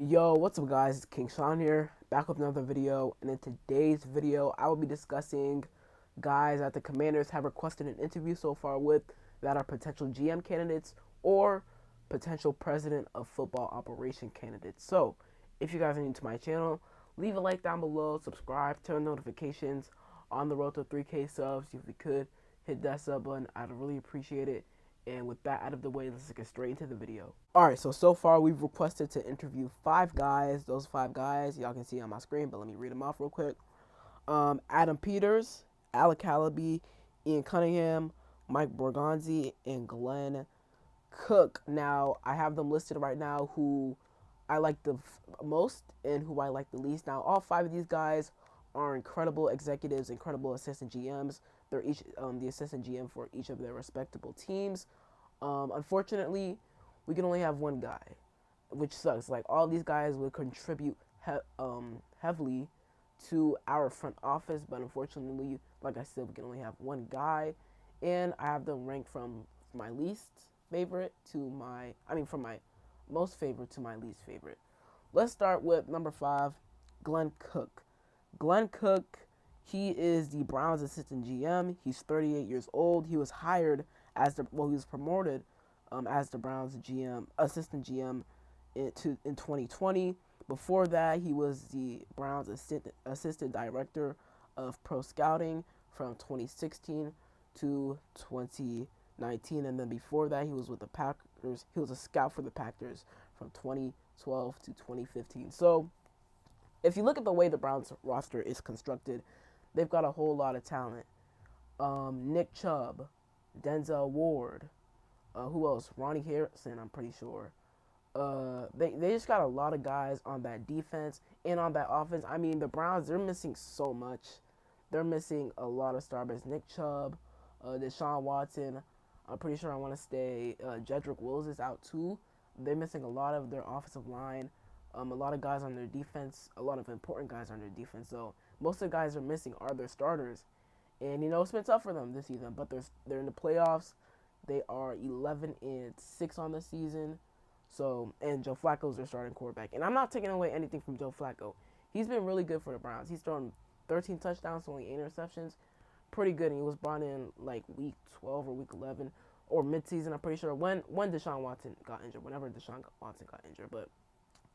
Yo, what's up guys? It's King Sean here, back with another video, and in today's video, I will be discussing guys that the Commanders have requested an interview so far with that are potential GM candidates or potential president of football operation candidates. So, if you guys are new to my channel, leave a like down below, subscribe, turn notifications on the road to 3K subs. If you could, hit that sub button. I'd really appreciate it. And with that out of the way, let's get straight into the video. Alright, so far we've requested to interview 5 guys. Those 5 guys, y'all can see on my screen, but let me read them off real quick. Adam Peters, Alec Calaby, Ian Cunningham, Mike Borgonzi, and Glenn Cook. Now, I have them listed right now who I like the most and who I like the least. Now, all 5 of these guys are incredible executives, incredible assistant GMs. They're each the assistant GM for each of their respectable teams. Unfortunately, we can only have one guy, which sucks. Like all these guys would contribute heavily to our front office, but unfortunately, like I said, we can only have one guy, and I have them ranked from my least favorite to from my most favorite to my least favorite. Let's start with number 5, Glenn Cook. Glenn Cook, he is the Browns assistant GM. He's 38 years old. He was hired he was promoted as the Browns GM, assistant GM in 2020. Before that, he was the Browns assistant director of pro scouting from 2016 to 2019, and then before that, he was with the Packers. He was a scout for the Packers from 2012 to 2015. So, if you look at the way the Browns roster is constructed, they've got a whole lot of talent. Nick Chubb, Denzel Ward, who else? Ronnie Harrison, I'm pretty sure. They just got a lot of guys on that defense and on that offense. I mean, the Browns, they're missing so much. They're missing a lot of stars. Nick Chubb, Deshaun Watson. I'm pretty sure I want to stay. Jedrick Wills is out too. They're missing a lot of their offensive line. A lot of guys on their defense. A lot of important guys on their defense. So most of the guys are missing are their starters. And it's been tough for them this season, but they're in the playoffs. They are 11-6 on the season. So, and Joe Flacco's their starting quarterback. And I'm not taking away anything from Joe Flacco. He's been really good for the Browns. He's thrown 13 touchdowns, only 8 interceptions. Pretty good. And he was brought in like week 12 or week 11 or midseason, I'm pretty sure, when Deshaun Watson got injured, whenever Deshaun Watson got injured. But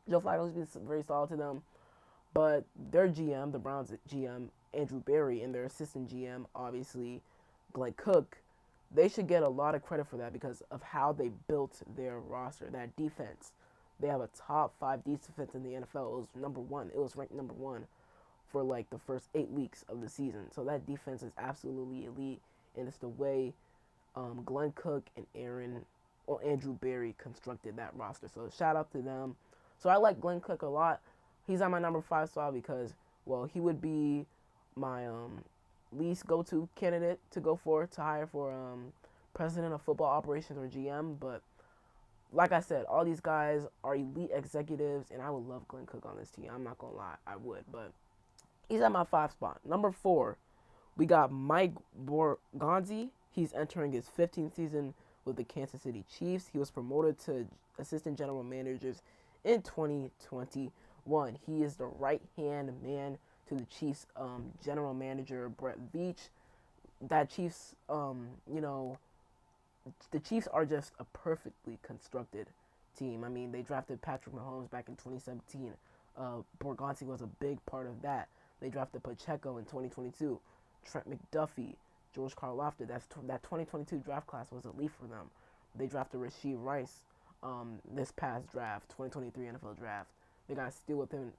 Joe Flacco's been very solid to them. But their GM, the Browns GM, Andrew Berry, and their assistant GM, obviously, Glenn Cook, they should get a lot of credit for that because of how they built their roster, that defense. They have a top 5 defense in the NFL. It was number 1. It was ranked number 1 for like the first 8 weeks of the season. So that defense is absolutely elite, and it's the way Glenn Cook and Andrew Berry constructed that roster. So shout out to them. So I like Glenn Cook a lot. He's on my number 5 spot because, well, he would be my least go-to candidate to hire for president of football operations or GM. But like I said, all these guys are elite executives, and I would love Glenn Cook on this team. I'm not gonna lie, I would. But he's at my 5 spot. Number 4, we got Mike Borgonzi. He's entering his 15th season with the Kansas City Chiefs. He was promoted to assistant general managers in 2021. He is the right-hand man to the Chiefs general manager, Brett Veach. That Chiefs, the Chiefs are just a perfectly constructed team. I mean, they drafted Patrick Mahomes back in 2017. Borgonzi was a big part of that. They drafted Pacheco in 2022. Trent McDuffie, George Karlaftis. That 2022 draft class was elite for them. They drafted Rashee Rice this past draft, 2023 NFL draft. They got a steal with him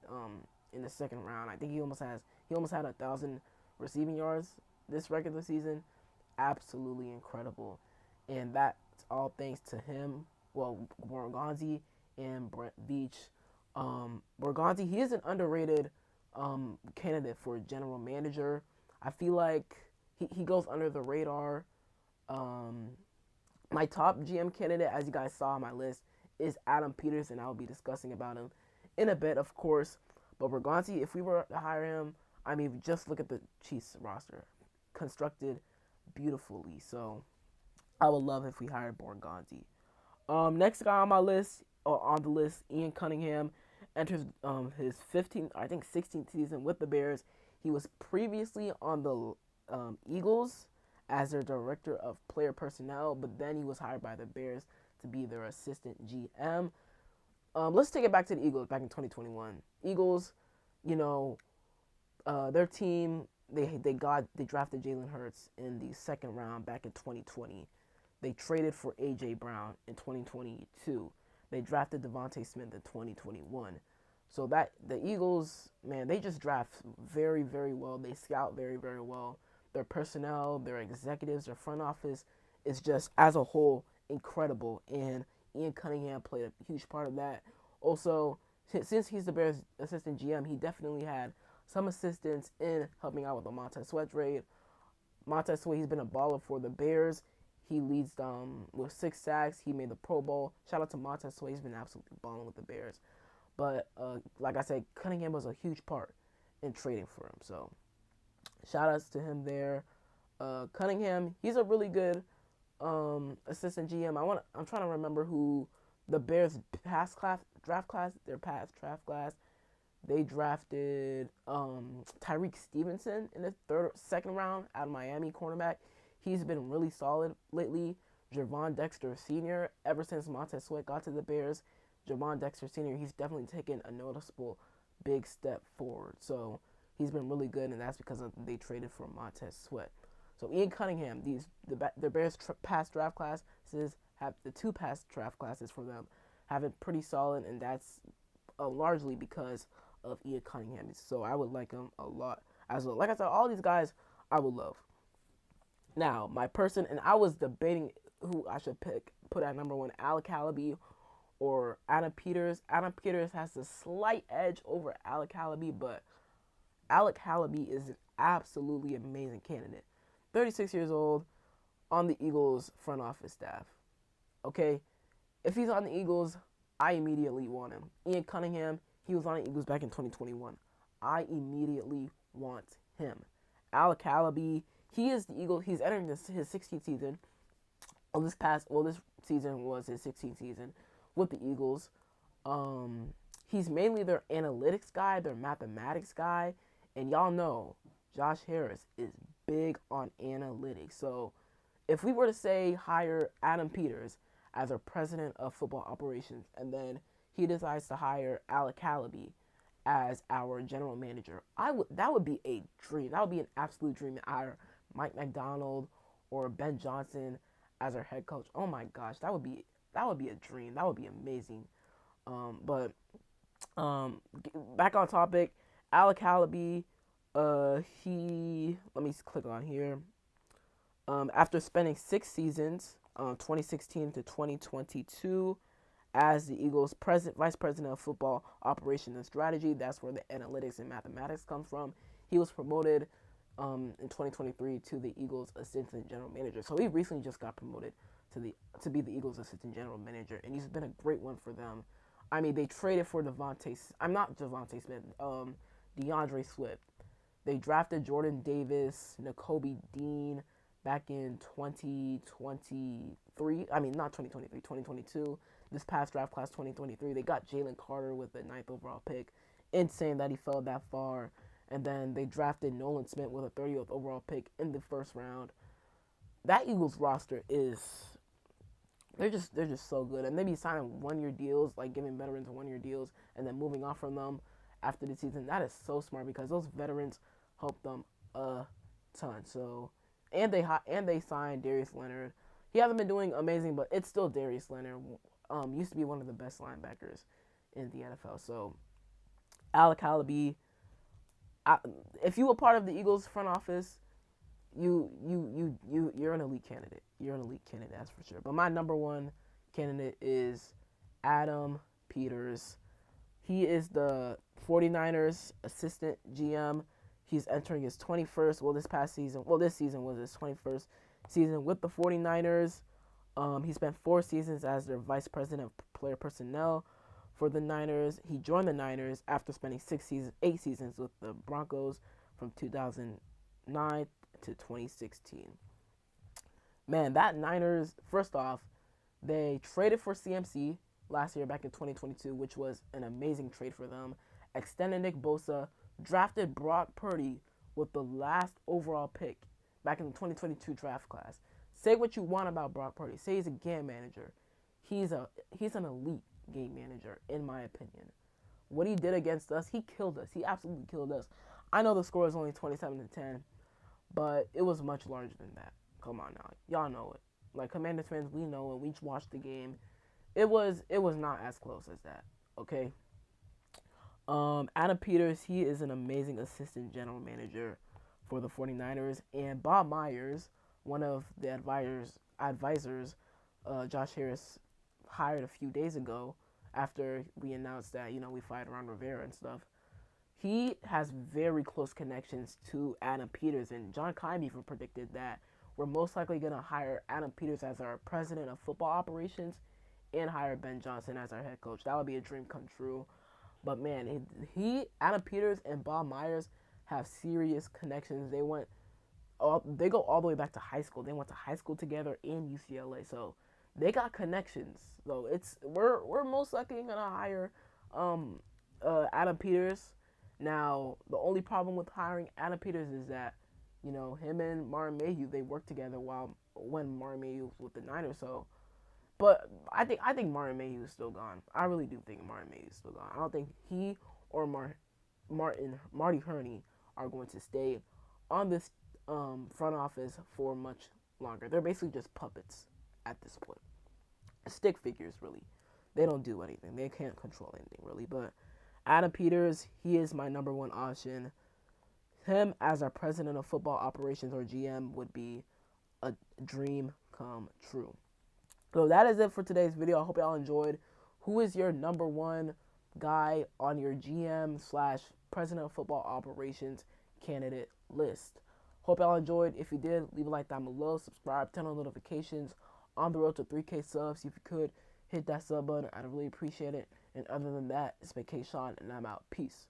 in the second round. I think he almost had 1,000 receiving yards this regular season. Absolutely incredible, and that's all thanks to him. Well, Borgonzi and Brett Veach. Borgonzi, he is an underrated candidate for general manager. I feel like he goes under the radar. Um, my top GM candidate, as you guys saw on my list, is Adam Peters, and I'll be discussing about him in a bit, of course. But Borgonzi, if we were to hire him, I mean, just look at the Chiefs roster, constructed beautifully. So I would love if we hired Borgonzi. Next guy on my list, or on the list, Ian Cunningham. enters his 15th, I think 16th season with the Bears. He was previously on the Eagles as their director of player personnel, but then he was hired by the Bears to be their assistant GM. Let's take it back to the Eagles back in 2021. Eagles, you know, their team they drafted Jalen Hurts in the second round back in 2020. They traded for AJ Brown in 2022. They drafted Devontae Smith in 2021. So that the Eagles, man, they just draft very, very well. They scout very, very well. Their personnel, their executives, their front office is just as a whole incredible. And Ian Cunningham played a huge part of that. Also, since he's the Bears assistant GM, he definitely had some assistance in helping out with the Montez Sweat trade. Montez Sweat, he's been a baller for the Bears. He leads with 6 sacks. He made the Pro Bowl. Shout out to Montez Sweat. He's been absolutely balling with the Bears. But like I said, Cunningham was a huge part in trading for him. So shout outs to him there. Cunningham, he's a really good assistant GM. I'm trying to remember who the Bears draft class. Their past draft class. They drafted Tyreek Stevenson in the second round out of Miami, cornerback. He's been really solid lately. Gervon Dexter Sr., ever since Montez Sweat got to the Bears, Gervon Dexter Sr., he's definitely taken a noticeable big step forward. So he's been really good, and that's because they traded for Montez Sweat. So Ian Cunningham, the Bears past draft classes have the 2 past draft classes for them have been pretty solid, and that's largely because of Ian Cunningham. So I would like him a lot as well. Like I said, all these guys I would love. Now, my person, and I was debating who I should put at number 1, Alec Halaby or Adam Peters. Adam Peters has a slight edge over Alec Halaby, but Alec Halaby is an absolutely amazing candidate. 36 years old, on the Eagles front office staff. Okay? If he's on the Eagles, I immediately want him. Ian Cunningham, he was on the Eagles back in 2021. I immediately want him. Alec Halaby, he is the Eagles. He's entering his 16th season. This season was his 16th season with the Eagles. He's mainly their analytics guy, their mathematics guy, and y'all know Josh Harris is big on analytics. So if we were to say hire Adam Peters as our president of football operations, and then he decides to hire Alec Halaby as our general manager, that would be a dream. That would be an absolute dream to hire Mike Macdonald or Ben Johnson as our head coach. Oh my gosh, that would be a dream. That would be amazing. But back on topic, Alec Halaby, let me click on here. After spending 6 seasons, 2016 to 2022, as the Eagles' vice president of football operations and strategy, that's where the analytics and mathematics comes from. He was promoted in 2023 to the Eagles' assistant general manager. So he recently just got promoted to be the Eagles' assistant general manager, and he's been a great one for them. I mean, they traded for DeAndre Swift. They drafted Jordan Davis, Nakobe Dean back in 2023. I mean, not 2023, 2022. This past draft class, 2023. They got Jalen Carter with the 9th overall pick. Insane that he fell that far. And then they drafted Nolan Smith with a 30th overall pick in the first round. That Eagles roster they're just so good. And they be signing 1-year deals, like giving veterans 1-year deals, and then moving on from them after the season. That is so smart because those veterans help them a ton. So, and they signed Darius Leonard. He hasn't been doing amazing, but it's still Darius Leonard. Used to be one of the best linebackers in the NFL. So, Alec Halaby, if you were part of the Eagles front office, you're an elite candidate. You're an elite candidate, that's for sure. But my number 1 candidate is Adam Peters. He is the 49ers assistant GM. He's entering his 21st, this season was his 21st season with the 49ers. He spent 4 seasons as their vice president of player personnel for the Niners. He joined the Niners after spending 8 seasons with the Broncos from 2009 to 2016. Man, that Niners, first off, they traded for CMC. last year back in 2022, which was an amazing trade for them. Extended Nick Bosa, drafted Brock Purdy with the last overall pick back in the 2022 draft class. Say what you want about Brock Purdy. Say he's a game manager. He's an elite game manager in my opinion. What he did against us, he killed us. He absolutely killed us. I know the score is only 27-10, but it was much larger than that. Come on now, y'all know it. Like Commanders fans, we know it. We watched the game. It was not as close as that. Okay. Adam Peters, he is an amazing assistant general manager for the 49ers, and Bob Myers, one of the advisors, Josh Harris hired a few days ago after we announced that we fired Ron Rivera and stuff. He has very close connections to Adam Peters, and John Keim even predicted that we're most likely going to hire Adam Peters as our president of football operations and hire Ben Johnson as our head coach. That would be a dream come true. But man, Adam Peters and Bob Myers have serious connections. They go all the way back to high school. They went to high school together in UCLA, so they got connections. So we're most likely gonna hire Adam Peters. Now the only problem with hiring Adam Peters is that him and Martin Mayhew, they worked together when Martin Mayhew was with the Niners. So, but I think Martin Mayhew is still gone. I really do think Martin Mayhew is still gone. I don't think he or Marty Hurney are going to stay on this front office for much longer. They're basically just puppets at this point. Stick figures, really. They don't do anything. They can't control anything, really. But Adam Peters, he is my number one option. Him as our president of football operations or GM would be a dream come true. So that is it for today's video. I hope y'all enjoyed. Who is your number one guy on your GM / president of football operations candidate list? Hope y'all enjoyed. If you did, leave a like down below. Subscribe, turn on notifications. On the road to 3K subs. If you could, hit that sub button. I'd really appreciate it. And other than that, it's been K-Sean, and I'm out. Peace.